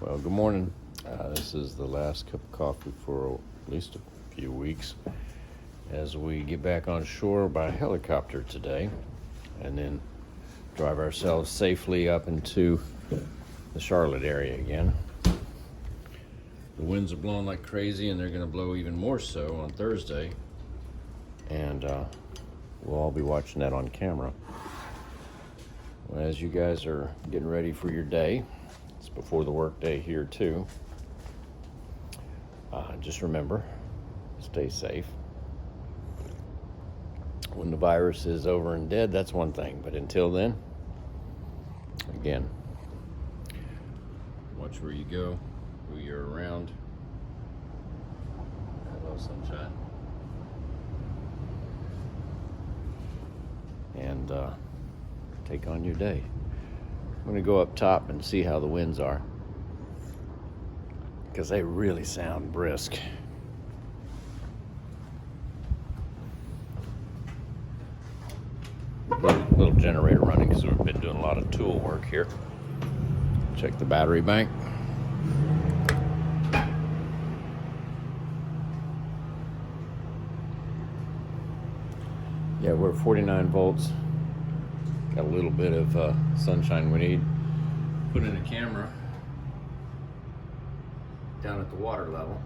Well, good morning. This is the last cup of coffee for at least a few weeks as we get back on shore by helicopter today and then drive ourselves safely up into the Charlotte area again. The winds are blowing like crazy, and they're going to blow even more so on Thursday, and we'll all be watching that on camera. Well, as you guys are getting ready for your day, it's before the work day here too. Just remember, stay safe. When the virus is over and dead, that's one thing. But until then, again, watch where you go, who you're around. Hello, sunshine. And take on your day. I'm going to go up top and see how the winds are, because they really sound brisk. Little generator running because we've been doing a lot of tool work here. Check the battery bank. Yeah, we're 49 volts. Got a little bit of sunshine we need. Put in a camera down at the water level.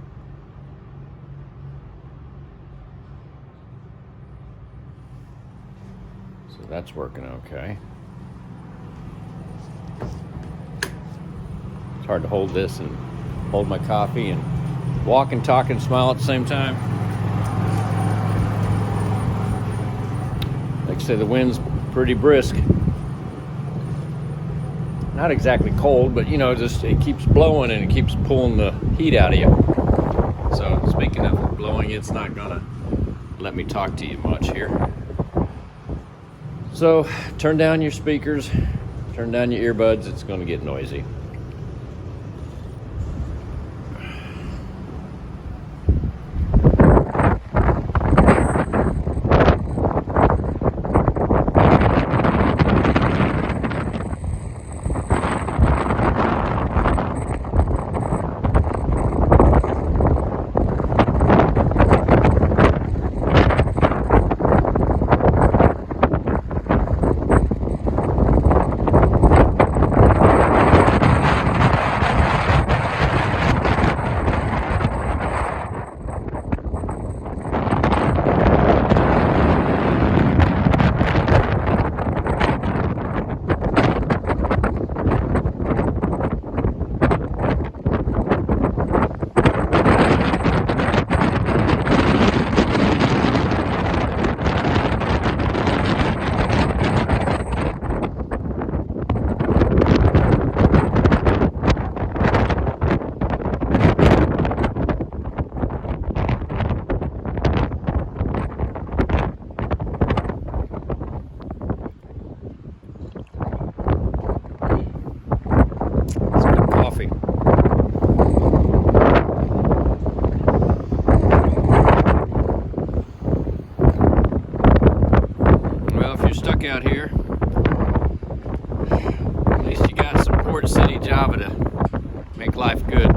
So that's working okay. It's hard to hold this and hold my coffee and walk and talk and smile at the same time. Like I say, the wind's pretty brisk. Not exactly cold, but just it keeps blowing and it keeps pulling the heat out of you. So speaking of blowing, it's not gonna let me talk to you much here. So turn down your speakers, turn down your earbuds, it's gonna get noisy. Coffee. Well, if you're stuck out here, at least you got some Port City Java to make life good.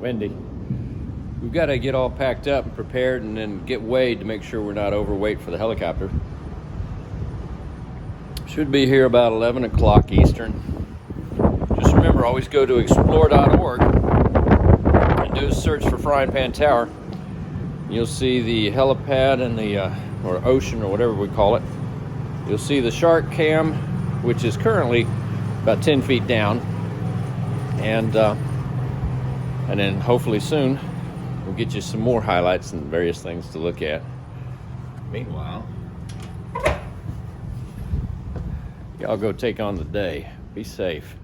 Windy. We've got to get all packed up and prepared and then get weighed to make sure we're not overweight for the helicopter. Should be here about 11 o'clock Eastern. Just remember, always go to explore.org and do a search for Frying Pan Tower. You'll see the helipad and the or ocean or whatever we call it. You'll see the shark cam, which is currently about 10 feet down, and then hopefully soon we'll get you some more highlights and various things to look at. Meanwhile, y'all go take on the day. Be safe.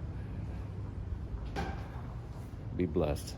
Be blessed.